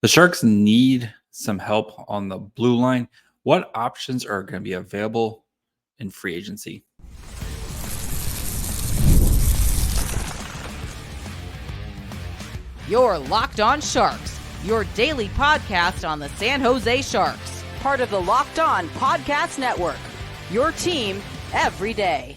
The Sharks need some help on the blue line. What options are going to be available in free agency? You're Locked On Sharks, your daily podcast on the San Jose Sharks, part of the Locked On Podcast Network, your team every day.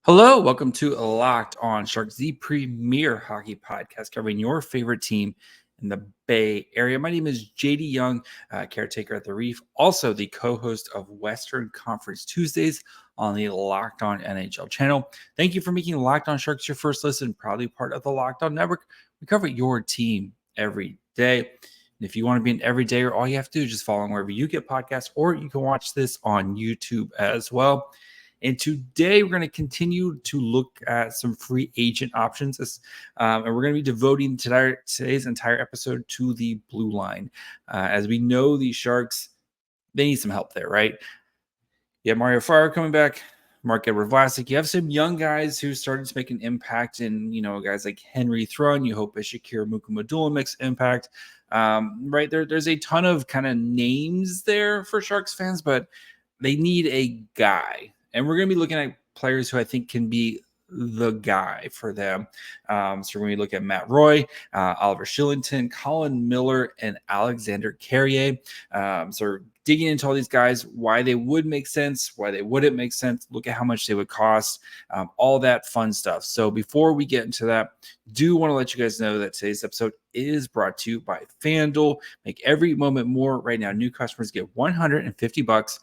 Hello, welcome to Locked On Sharks, the premier hockey podcast covering your favorite team in the Bay Area. My name is JD Young, caretaker at the Reef, also the co-host of Western Conference Tuesdays on the Locked On NHL channel. Thank you for making Locked On Sharks your first listen, proudly part of the Locked On Network. We cover your team every day. And if you want to be an everydayer, all you have to do is just follow wherever you get podcasts, or you can watch this on YouTube as well. And today we're going to continue to look at some free agent options. And we're going to be devoting today's entire episode to the blue line. As we know, the Sharks, they need some help there, right? You have Mario Farr coming back, Mark-Edward Vlasic. You have some young guys who started to make an impact in, guys like Henry Thrun. You hope a Shakir Mukumadula makes impact. Right there, there's a ton of kind of names there for Sharks fans, but they need a guy. And we're going to be looking at players who I think can be the guy for them. So we're going to look at Matt Roy, Oliver Shillington, Colin Miller, and Alexandre Carrier. So we're digging into all these guys, why they would make sense, why they wouldn't make sense, look at how much they would cost, all that fun stuff. So before we get into that, do want to let you guys know that today's episode is brought to you by FanDuel. Make every moment more. Right now, new customers get $150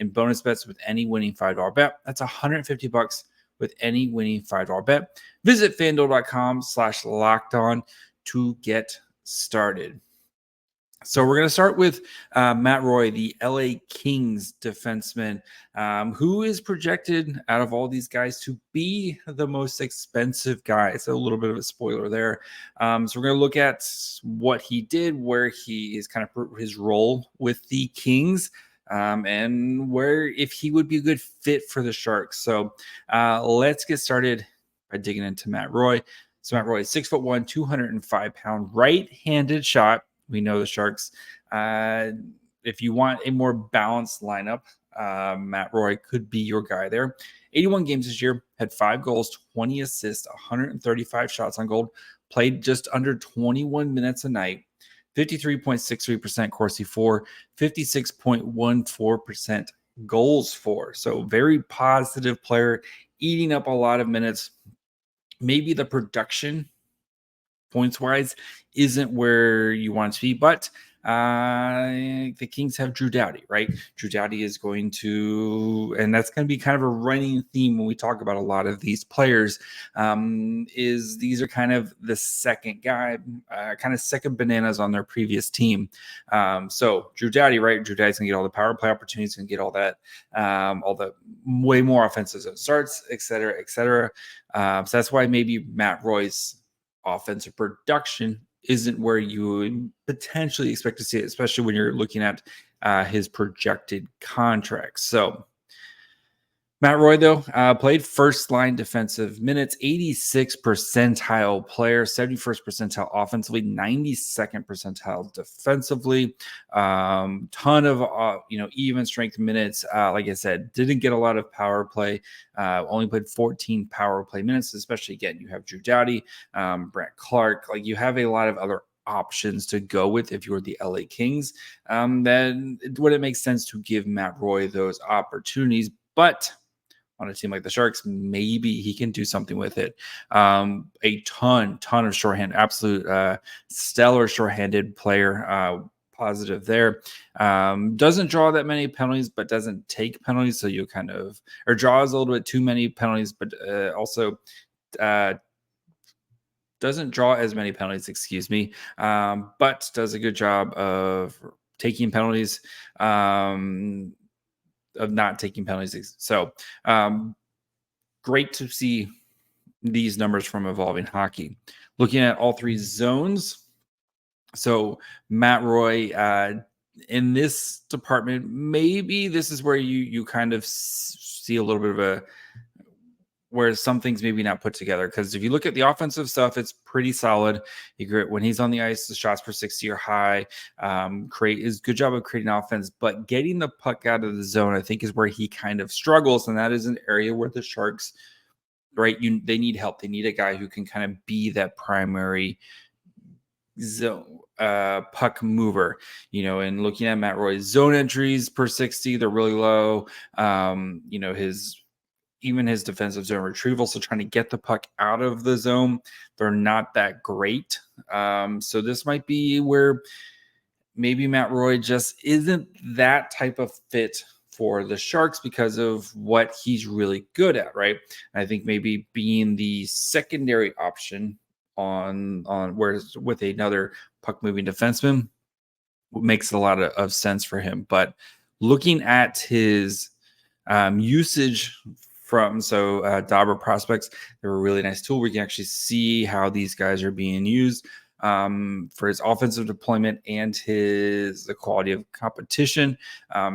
in bonus bets with any winning $5 bet. That's $150 with any winning $5 bet. Visit FanDuel.com/lockedon to get started. So we're going to start with Matt Roy, the LA Kings defenseman, who is projected out of all these guys to be the most expensive guy. It's a little bit of a spoiler there. So we're going to look at what he did, where he is kind of his role with the Kings, and where if he would be a good fit for the Sharks. So let's get started by digging into Matt Roy. So Matt Roy is 6'1", 205-pound right-handed shot. We know the Sharks. If you want a more balanced lineup, Matt Roy could be your guy there. 81 games this year, had 5 goals, 20 assists, 135 shots on goal, played just under 21 minutes a night, 53.63% Corsi for, 56.14% goals for. So very positive player, eating up a lot of minutes. Maybe the production points-wise isn't where you want it to be, but the Kings have Drew Doughty, right? Drew Doughty is going to, and that's going to be kind of a running theme when we talk about a lot of these players, is these are kind of the second guy, kind of second bananas on their previous team. So Drew Doughty, right? Drew Doughty's going to get all the power play opportunities, going to get all that, all the way more offenses it starts, et cetera, et cetera. So that's why maybe Matt Roy's offensive production isn't where you would potentially expect to see it, especially when you're looking at his projected contracts. So Matt Roy, though, played first-line defensive minutes, 86th percentile player, 71st percentile offensively, 92nd percentile defensively. Ton of, even strength minutes. Like I said, didn't get a lot of power play. Only played 14 power play minutes, especially, again, you have Drew Doughty, Brent Clark. Like, you have a lot of other options to go with if you're the LA Kings. Then it wouldn't make sense to give Matt Roy those opportunities, but on a team like the Sharks, maybe he can do something with it. A ton of shorthand, absolute stellar shorthanded player, positive there. Doesn't draw that many penalties, but doesn't take penalties. So you kind of, or draws a little bit too many penalties, but also doesn't draw as many penalties, but does a good job of taking penalties. Of not taking penalties. So great to see these numbers from Evolving Hockey. Looking at all three zones. So Matt Roy, in this department, maybe this is where you kind of see a little bit of a where some things maybe not put together. Because if you look at the offensive stuff, it's pretty solid. When he's on the ice, the shots per 60 are high. Is good job of creating offense, but getting the puck out of the zone, I think, is where he kind of struggles, and that is an area where the Sharks, right, they need help. They need a guy who can kind of be that primary zone puck mover, and looking at Matt Roy's zone entries per 60, they're really low. His defensive zone retrieval, so trying to get the puck out of the zone, they're not that great. So this might be where maybe Matt Roy just isn't that type of fit for the Sharks because of what he's really good at, right? And I think maybe being the secondary option on whereas with another puck moving defenseman makes a lot of sense for him. But looking at his usage from Dauber prospects, they're a really nice tool where you can actually see how these guys are being used for his offensive deployment and the quality of competition.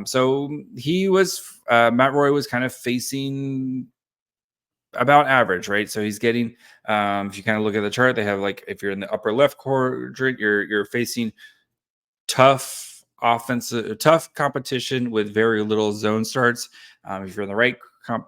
So Matt Roy was kind of facing about average, right? So he's getting, if you kind of look at the chart, they have if you're in the upper left quadrant, you're facing tough competition with very little zone starts. If you're in the right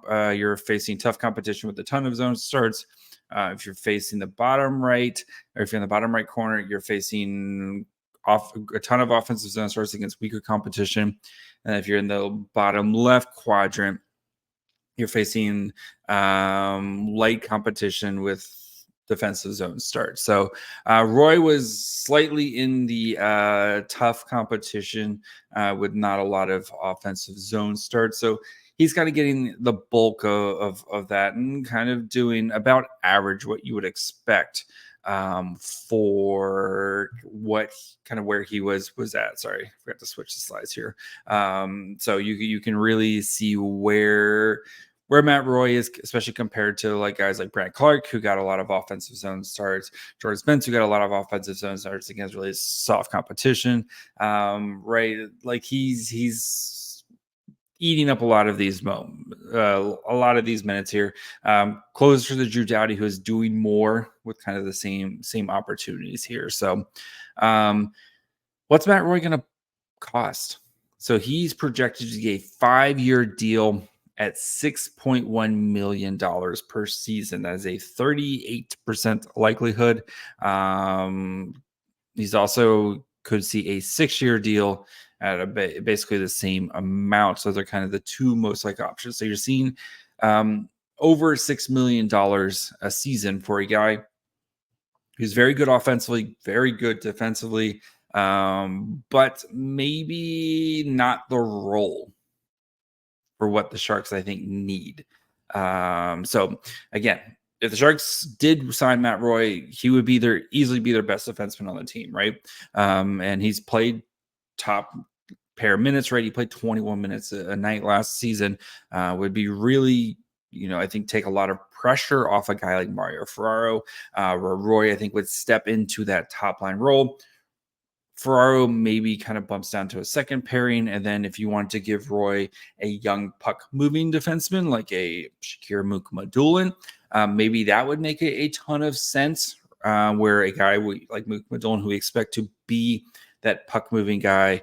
you're facing tough competition with a ton of zone starts. If you're facing the bottom right, or if you're in the bottom right corner, you're facing a ton of offensive zone starts against weaker competition. And if you're in the bottom left quadrant, you're facing light competition with defensive zone start. So Roy was slightly in the tough competition with not a lot of offensive zone starts. So he's kind of getting the bulk of that and kind of doing about average what you would expect for what kind of where he was at. Sorry, I forgot to switch the slides here. So you can really see where Matt Roy is, especially compared to guys like Brad Clark, who got a lot of offensive zone starts, Jordan Spence, who got a lot of offensive zone starts against really soft competition. Right, he's eating up a lot of these minutes here. Closer to Drew Doughty, who is doing more with kind of the same opportunities here. So, what's Matt Roy going to cost? So he's projected to get a 5-year deal at $6.1 million per season. That is a 38% likelihood. He's also could see a 6-year deal at basically the same amount. So they're kind of the two most likely options. So you're seeing over $6 million a season for a guy who's very good offensively, very good defensively, but maybe not the role for what the Sharks, I think, need. So again, if the Sharks did sign Matt Roy, he would easily be their best defenseman on the team, right? And he's played top pair minutes, right? He played 21 minutes a night last season. Would be really, I think take a lot of pressure off a guy like Mario Ferraro, where Roy, I think, would step into that top line role. Ferraro maybe kind of bumps down to a second pairing. And then if you want to give Roy a young puck moving defenseman like a Shakir Mouk-Madulin, maybe that would make a ton of sense, where a guy like Mouk-Madulin, who we expect to be that puck moving guy,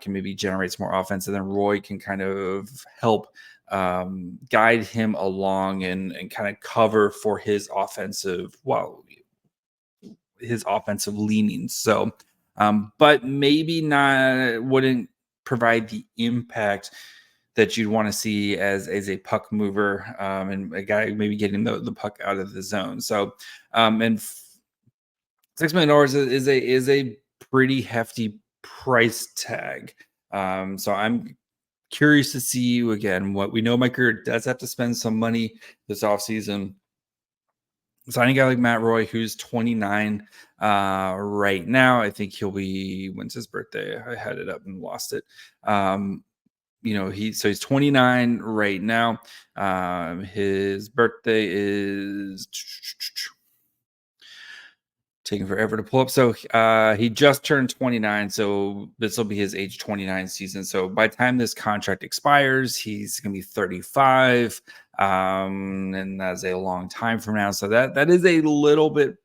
can maybe generate some more offense. And then Roy can kind of help guide him along and kind of cover for his offensive leanings. So, but maybe wouldn't provide the impact that you'd want to see as a puck mover, and a guy maybe getting the puck out of the zone. So, and $6 million is a pretty hefty price tag. So I'm curious to see again what we know. Mike Kerer does have to spend some money this offseason. Signing a guy like Matt Roy, who's 29 right now. I think when's his birthday? I had it up and lost it. He's 29 right now. His birthday is taking forever to pull up. So he just turned 29. So this will be his age 29 season. So by the time this contract expires, he's going to be 35. and that's a long time from now. So that is a little bit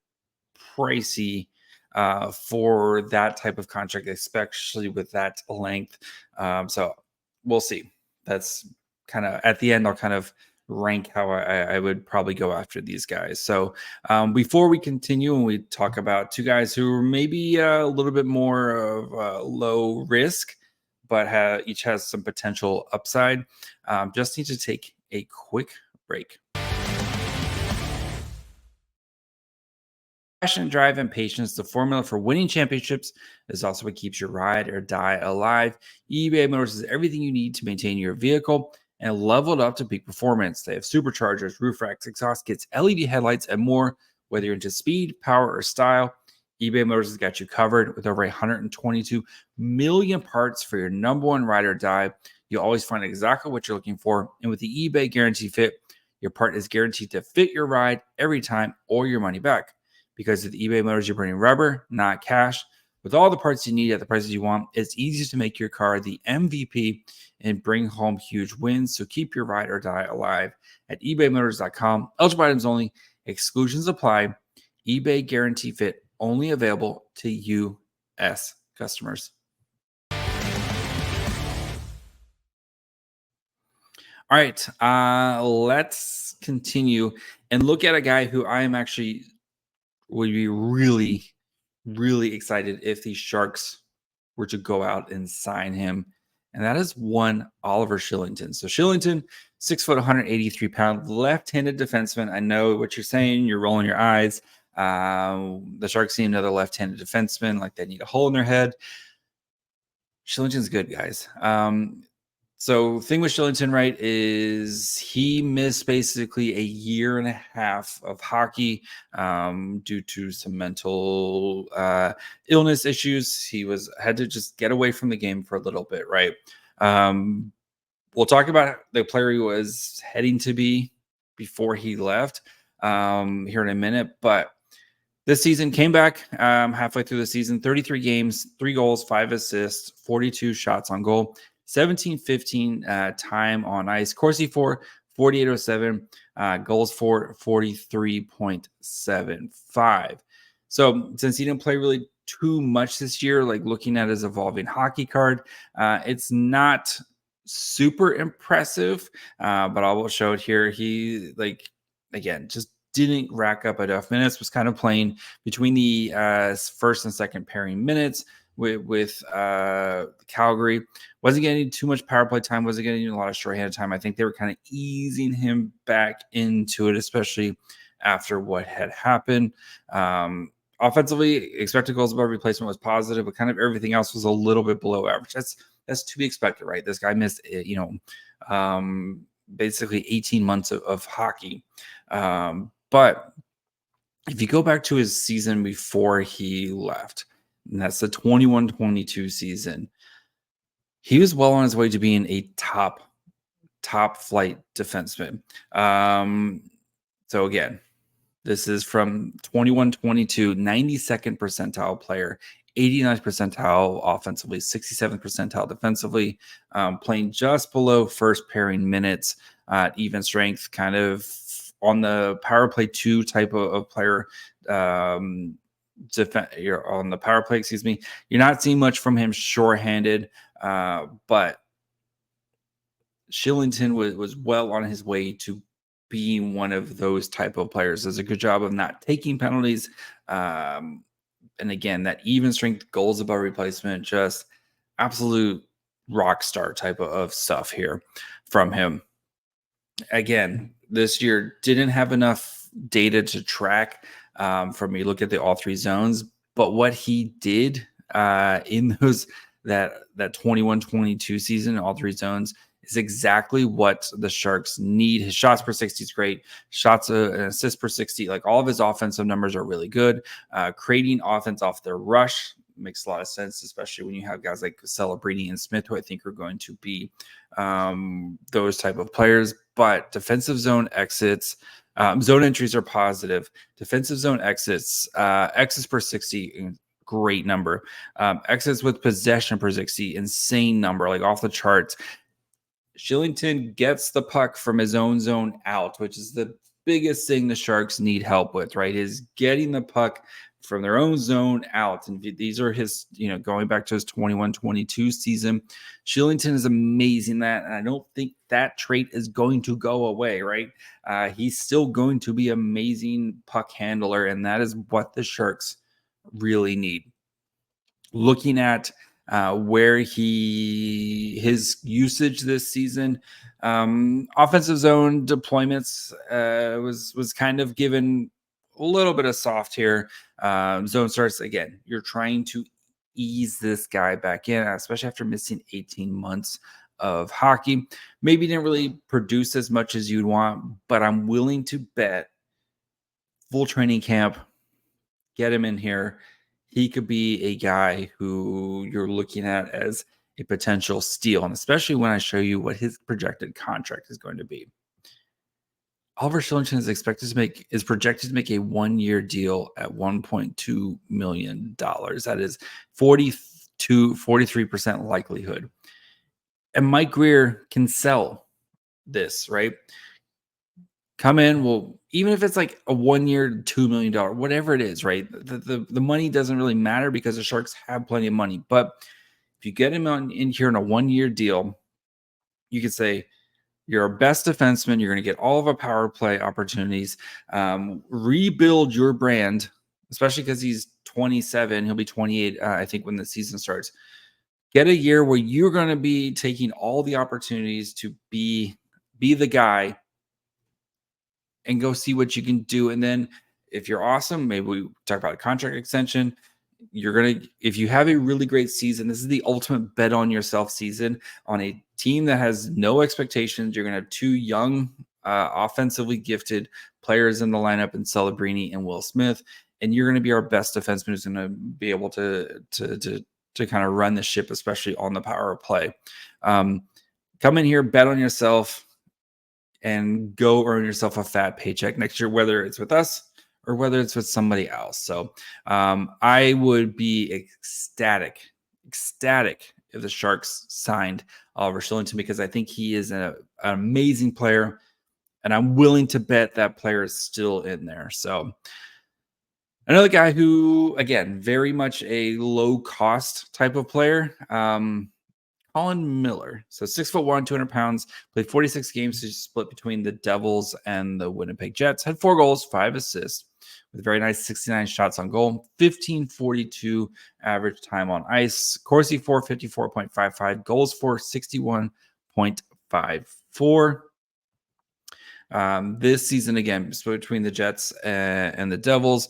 pricey for that type of contract, especially with that length. So we'll see. That's kind of at the end. I'll kind of rank how I would probably go after these guys. So before we continue and we talk about two guys who are maybe a little bit more of low risk, but each has some potential upside, just need to take a quick break. Passion, drive, and patience, the formula for winning championships, is also what keeps your ride or die alive. eBay Motors is everything you need to maintain your vehicle and level it up to peak performance. They have superchargers, roof racks, exhaust kits, LED headlights, and more. Whether you're into speed, power, or style, eBay Motors has got you covered with over 122 million parts for your number one ride or die. You'll always find exactly what you're looking for. And with the eBay Guarantee Fit, your part is guaranteed to fit your ride every time or your money back. Because with eBay Motors, you're burning rubber, not cash. With all the parts you need at the prices you want, it's easy to make your car the MVP and bring home huge wins. So keep your ride or die alive at ebaymotors.com. Eligible items only. Exclusions apply. eBay Guarantee Fit only available to U.S. customers. All right, let's continue and look at a guy who I am actually would be really, really excited if the Sharks were to go out and sign him. And that is one Oliver Shillington. So Shillington, 6 foot, 183 pound, left-handed defenseman. I know what you're saying. You're rolling your eyes. The Sharks need another left-handed defenseman, like they need a hole in their head. Shillington's good, guys. So thing with Shillington, right, is he missed basically a year and a half of hockey due to some mental illness issues. He had to just get away from the game for a little bit, right? We'll talk about the player he was heading to be before he left here in a minute, but this season came back halfway through the season, 33 games, 3 goals, 5 assists, 42 shots on goal. 17-15 time on ice. Corsi for 4807, goals for 43.75. So since he didn't play really too much this year, like looking at his evolving hockey card, it's not super impressive, but I will show it here. He, again, just didn't rack up enough minutes, was kind of playing between the first and second pairing minutes with Calgary. Wasn't getting too much power play time, wasn't getting a lot of shorthanded time. I think they were kind of easing him back into it, especially after what had happened. Offensively, expected goals above replacement was positive, but kind of everything else was a little bit below average. That's to be expected, right? This guy missed, basically 18 months of hockey. But if you go back to his season before he left, and that's the 21-22 season, he was well on his way to being a top flight defenseman. So again, this is from 21-22, 92nd percentile player, 89th percentile offensively, 67th percentile defensively, playing just below first pairing minutes at even strength, kind of on the power play 2 type of player. You're on the power play, excuse me. You're not seeing much from him shorthanded, but Shillington was well on his way to being one of those type of players. Does a good job of not taking penalties. And again, that even strength, goals above replacement, just absolute rock star type of stuff here from him. Again, this year didn't have enough data to track from you look at the all 3 zones, but what he did in that 21-22 season, all 3 zones, is exactly what the Sharks need. His shots per 60 is great. Shots and assists per 60, like all of his offensive numbers are really good. Creating offense off their rush makes a lot of sense, especially when you have guys like Celebrini and Smith, who I think are going to be those type of players. But defensive zone exits, zone entries are positive. Defensive zone exits, exits per 60, great number. Exits with possession per 60, insane number, like off the charts. Shillington gets the puck from his own zone out, which is the biggest thing the Sharks need help with, right? Is getting the puck from their own zone out. And these are his, going back to his 21-22 season. Shillington is amazing that, and I don't think that trait is going to go away, right? He's still going to be amazing puck handler, and that is what the Sharks really need. Looking at where his usage this season, offensive zone deployments was kind of given a little bit of soft here. Zone starts again. You're trying to ease this guy back in, especially after missing 18 months of hockey. Maybe didn't really produce as much as you'd want, but I'm willing to bet full training camp, get him in here. He could be a guy who you're looking at as a potential steal, and especially when I show you what his projected contract is going to be. Oliver Shillington is projected to make a 1-year deal at $1.2 million. That is 43% likelihood. And Mike Greer can sell this, right? Come in, well, even if it's like a 1-year, $2 million, whatever it is, right? The money doesn't really matter because the Sharks have plenty of money. But if you get him in here on a 1-year deal, you could say you're our best defenseman. You're going to get all of our power play opportunities. Rebuild your brand, especially because he's 27. He'll be 28, I think, when the season starts. Get a year where you're going to be taking all the opportunities to be the guy and go see what you can do. And then if you're awesome, maybe we talk about a contract extension. If you have a really great season, this is the ultimate bet on yourself season on a team that has no expectations. You're going to have 2 young, offensively gifted players in the lineup in Celebrini and Will Smith. And you're going to be our best defenseman who's going to be able to kind of run the ship, especially on the power play. Come in here, bet on yourself, and go earn yourself a fat paycheck next year, whether it's with us or whether it's with somebody else. So I would be ecstatic if the Sharks signed Oliver Shillington, because I think he is an amazing player, and I'm willing to bet that player is still in there. So another guy who, again, very much a low-cost type of player, Colin Miller. So 6'1", 200 pounds, played 46 games to split between the Devils and the Winnipeg Jets. Had 4 goals, 5 assists, with very nice 69 shots on goal, 1542 average time on ice. Corsi for 54.55, goals for 61.54. This season, again, split between the Jets and the Devils.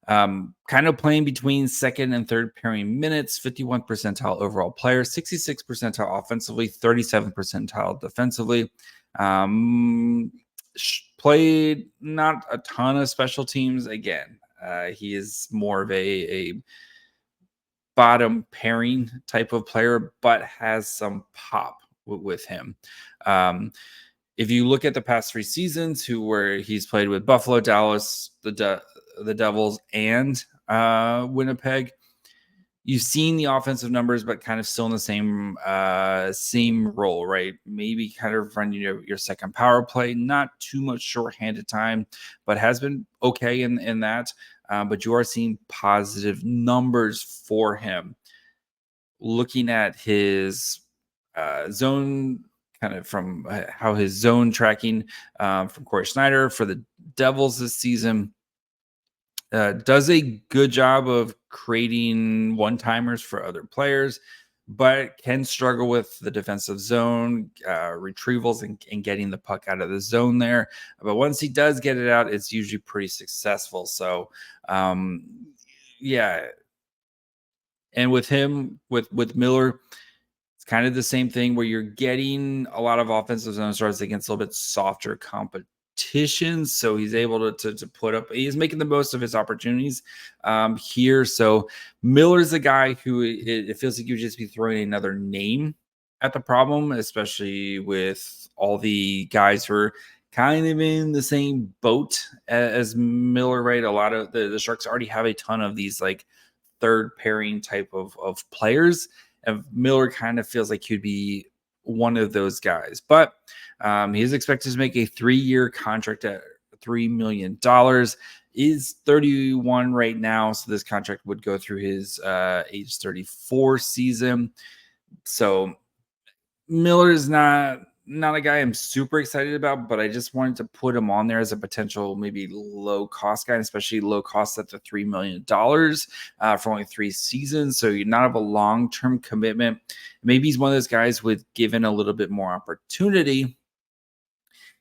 Kind of playing between second and third pairing minutes, 51 percentile overall player, 66 percentile offensively, 37 percentile defensively. Played not a ton of special teams. Again, he is more of a bottom pairing type of player, but has some pop with him. If you look at the past 3 seasons, where he's played with Buffalo, Dallas, the Devils, and Winnipeg, you've seen the offensive numbers, but kind of still in the same role, right? Maybe kind of running your second power play, not too much shorthanded time, but has been okay in that. But you are seeing positive numbers for him. Looking at his zone, kind of from how his zone tracking from Corey Schneider for the Devils this season, does a good job of creating one-timers for other players, but can struggle with the defensive zone, retrievals, and getting the puck out of the zone there. But once he does get it out, it's usually pretty successful. So, yeah. And with him, with Miller, it's kind of the same thing, where you're getting a lot of offensive zone starts against a little bit softer competition. So he's able to put up, he's making the most of his opportunities here. So Miller's a guy who it feels like you would just be throwing another name at the problem, especially with all the guys who are kind of in the same boat as Miller, right? A lot of the Sharks already have a ton of these like third pairing type of players. And Miller kind of feels like he'd be one of those guys. But he is expected to make a 3-year contract at $3 million. Is 31 right now, so this contract would go through his age 34 season. So Miller is not a guy I'm super excited about, but I just wanted to put him on there as a potential maybe low cost guy, especially low cost at the $3 million for only 3 seasons. So you're not have a long-term commitment. Maybe he's one of those guys with given a little bit more opportunity,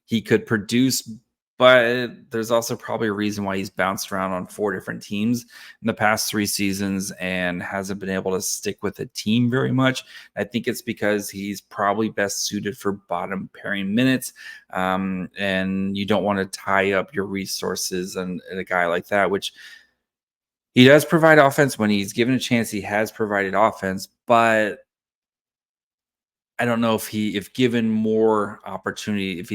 he could produce, but there's also probably a reason why he's bounced around on 4 different teams in the past 3 seasons and hasn't been able to stick with a team very much. I think it's because he's probably best suited for bottom pairing minutes, and you don't want to tie up your resources on a guy like that, which he does provide offense when he's given a chance. He has provided offense, but I don't know if given more opportunity, if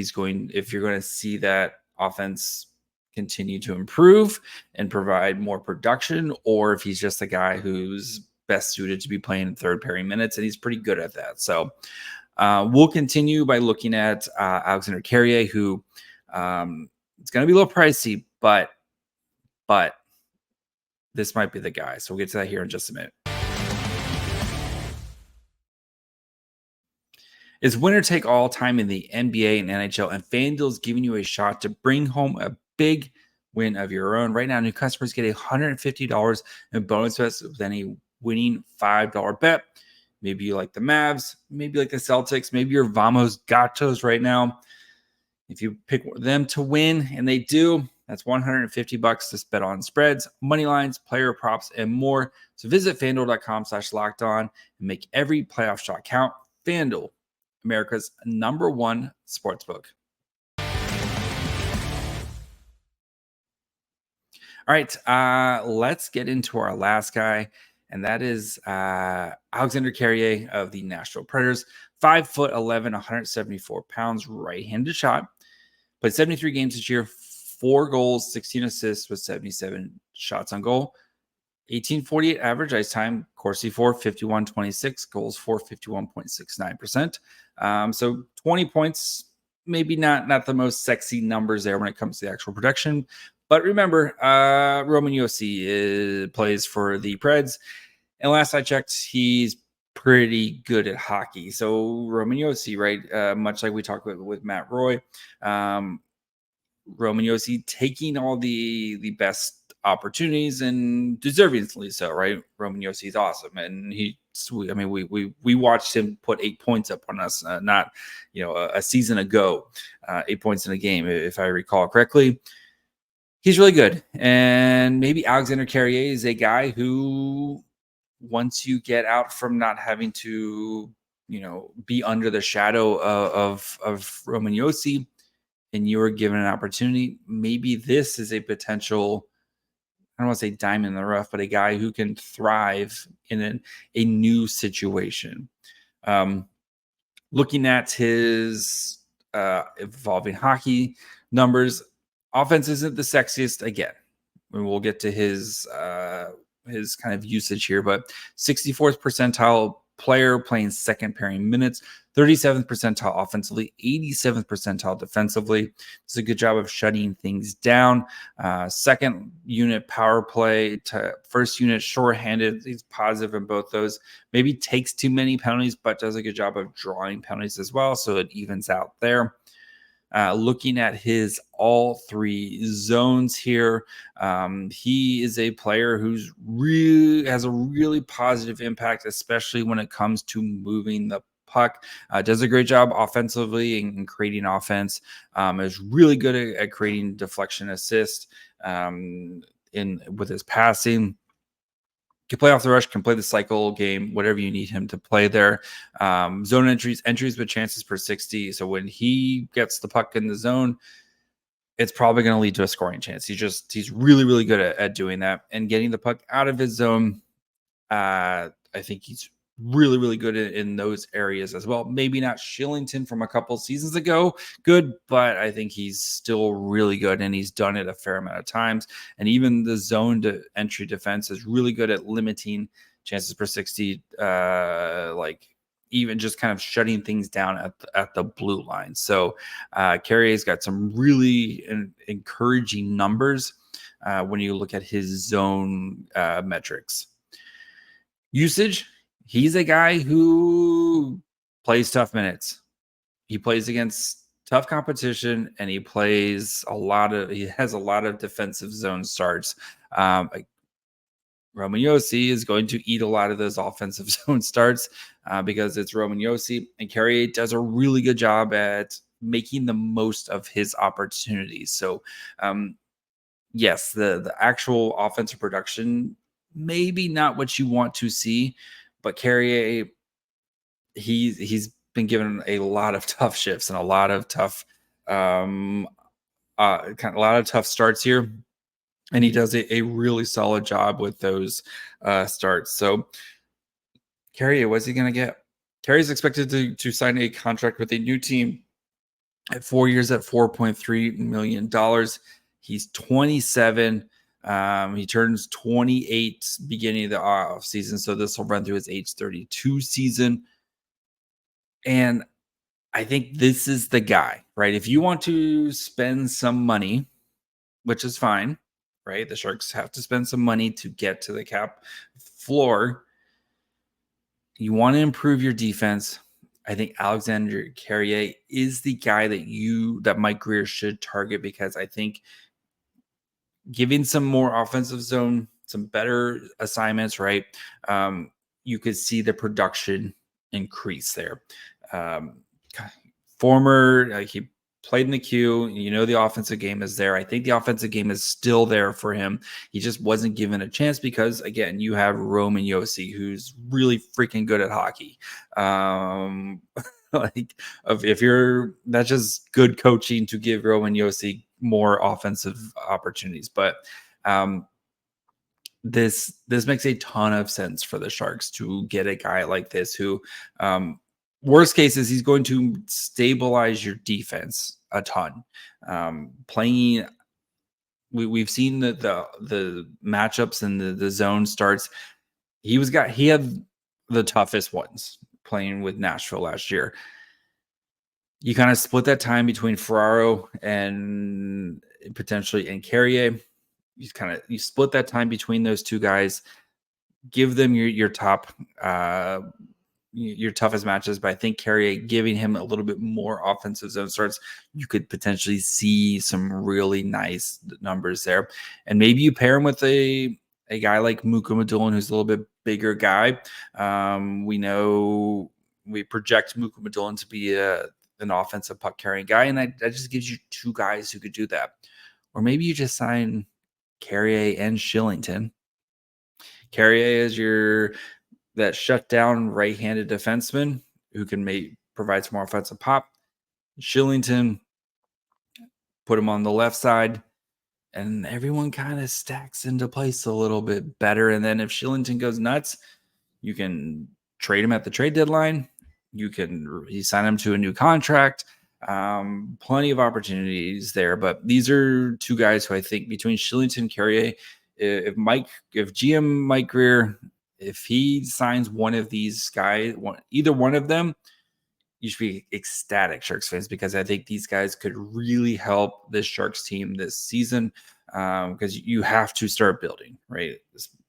you're going to see that offense continue to improve and provide more production, or if he's just a guy who's best suited to be playing third pairing minutes, and he's pretty good at that. So we'll continue by looking at Alexandre Carrier, who it's going to be a little pricey, but this might be the guy. So we'll get to that here in just a minute. It's winner take all time in the NBA and NHL, and FanDuel is giving you a shot to bring home a big win of your own. Right now, new customers get $150 in bonus bets with any winning $5 bet. Maybe you like the Mavs, maybe you like the Celtics, maybe you're Vamos Gatos right now. If you pick them to win, and they do, that's $150 to bet on spreads, money lines, player props, and more. So visit FanDuel.com/lockedon and make every playoff shot count. FanDuel, America's #1 sportsbook. All right, let's get into our last guy, and that is Alexandre Carrier of the Nashville Predators. 5'11", 174 pounds, right-handed shot. Played 73 games this year, 4 goals, 16 assists with 77 shots on goal. 1848 average ice time, Corsi for 51.26, goals for 51.69%. So 20 points, maybe not the most sexy numbers there when it comes to the actual production. But remember, Roman Josi plays for the Preds. And last I checked, he's pretty good at hockey. So Roman Josi, right? Much like we talked with Matt Roy, Roman Josi taking all the best opportunities and deservingly so, right? Roman Josi is awesome, and we watched him put 8 points up on us, not a season ago, 8 points in a game, if I recall correctly. He's really good, and maybe Alexandre Carrier is a guy who, once you get out from not having to, be under the shadow of Roman Josi, and you were given an opportunity, maybe this is a potential, I don't want to say diamond in the rough, but a guy who can thrive in a new situation. Looking at his evolving hockey numbers, offense isn't the sexiest. Again, we'll get to his kind of usage here, but 64th percentile player playing second pairing minutes, 37th percentile offensively, 87th percentile defensively. Does a good job of shutting things down. Second unit power play to first unit shorthanded. He's positive in both those. Maybe takes too many penalties, but does a good job of drawing penalties as well, so it evens out there. Looking at his all 3 zones here, he is a player who's really has a really positive impact, especially when it comes to moving the puck. Does a great job offensively and creating offense. Is really good at creating deflection assist with his passing. Can play off the rush, can play the cycle game, whatever you need him to play there. Zone entries with chances per 60. So when he gets the puck in the zone, it's probably going to lead to a scoring chance. He's really, really good at doing that and getting the puck out of his zone. I think he's really, really good in those areas as well. Maybe not Shillington from a couple seasons ago good, but I think he's still really good, and he's done it a fair amount of times. And even the zone to entry defense is really good at limiting chances per 60, like even just kind of shutting things down at the blue line. So Carrier's got some really encouraging numbers when you look at his zone metrics. Usage, he's a guy who plays tough minutes. He plays against tough competition, and he has a lot of defensive zone starts. Roman Josi is going to eat a lot of those offensive zone starts because it's Roman Josi, and Carrier does a really good job at making the most of his opportunities. So, yes, the actual offensive production, maybe not what you want to see, but Carrier, he's been given a lot of tough shifts and a lot of tough starts here, and he does a really solid job with those starts. So Carrier, what's he going to get? Carrier's expected to sign a contract with a new team at 4 years at $4.3 million. He's 27. He turns 28 beginning of the off season, so this will run through his age 32 season. And I think this is the guy, right? If you want to spend some money, which is fine, right? The Sharks have to spend some money to get to the cap floor. You want to improve your defense. I think Alexandre Carrier is the guy that Mike Grier should target, because I think giving some more offensive zone, some better assignments, right? You could see the production increase there. He played in the queue. The offensive game is there. I think the offensive game is still there for him. He just wasn't given a chance because, again, you have Roman Josi, who's really freaking good at hockey. That's just good coaching to give Roman Josi more offensive opportunities. But this makes a ton of sense for the Sharks to get a guy like this who, worst case is he's going to stabilize your defense a ton. We've seen the matchups and the zone starts. He had the toughest ones playing with Nashville last year. You kind of split that time between Ferraro and potentially Carrier. You split that time between those two guys. Give them your top your toughest matches, but I think Carrier, giving him a little bit more offensive zone starts, you could potentially see some really nice numbers there. And maybe you pair him with a guy like Mukhamadullin, who's a little bit bigger guy. We project Mukhamadullin to be an offensive puck carrying guy, and that just gives you two guys who could do that. Or maybe you just sign Carrier and Shillington. Carrier is that shutdown right-handed defenseman who can provide some more offensive pop. Shillington, put him on the left side, and everyone kind of stacks into place a little bit better. And then if Shillington goes nuts, you can trade him at the trade deadline. You sign him to a new contract. Plenty of opportunities there. But these are two guys who I think, between Shillington and Carrier, if GM Mike Grier, if he signs one of these guys, either one of them, you should be ecstatic, Sharks fans, because I think these guys could really help this Sharks team this season, because you have to start building, right?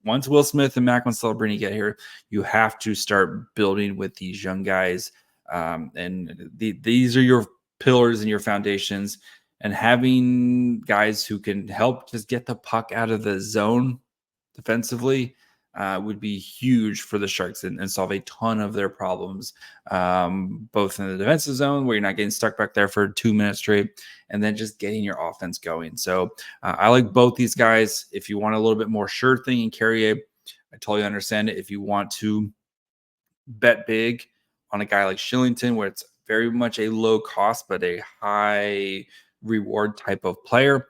Once Will Smith and Macklin Celebrini get here, you have to start building with these young guys. And these are your pillars and your foundations. And having guys who can help just get the puck out of the zone defensively would be huge for the Sharks and solve a ton of their problems, both in the defensive zone, where you're not getting stuck back there for 2 minutes straight, and then just getting your offense going. So I like both these guys. If you want a little bit more sure thing in Carrier, I totally understand it. If you want to bet big on a guy like Shillington, where it's very much a low cost but a high reward type of player,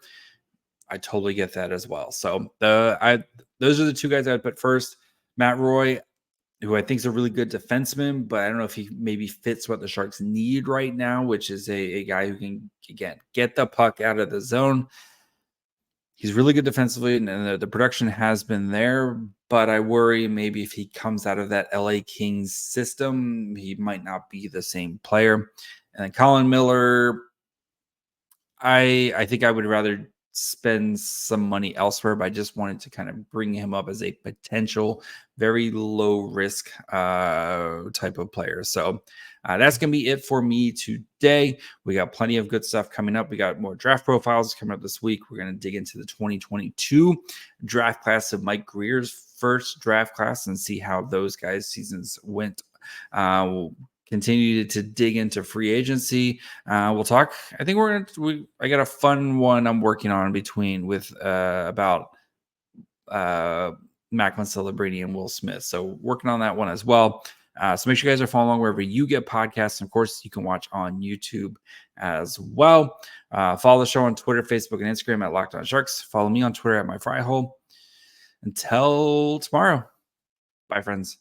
I totally get that as well. So those are the two guys I would put first. Matt Roy, who I think is a really good defenseman, but I don't know if he maybe fits what the Sharks need right now, which is a guy who can, again, get the puck out of the zone. He's really good defensively, and the production has been there. But I worry maybe if he comes out of that LA Kings system, he might not be the same player. And then Colin Miller, I think I would rather spend some money elsewhere, but I just wanted to kind of bring him up as a potential very low risk type of player. So that's going to be it for me today. We got plenty of good stuff coming up. We got more draft profiles coming up this week. We're going to dig into the 2022 draft class of Mike Greer's first draft class and see how those guys' seasons went. We'll continue to dig into free agency. We'll talk. I think I got a fun one I'm working on with about Macklin Celebrini and Will Smith. So working on that one as well. So make sure you guys are following along wherever you get podcasts. And of course, you can watch on YouTube as well. Follow the show on Twitter, Facebook, and Instagram at Locked On Sharks. Follow me on Twitter at MyFryHole. Until tomorrow. Bye, friends.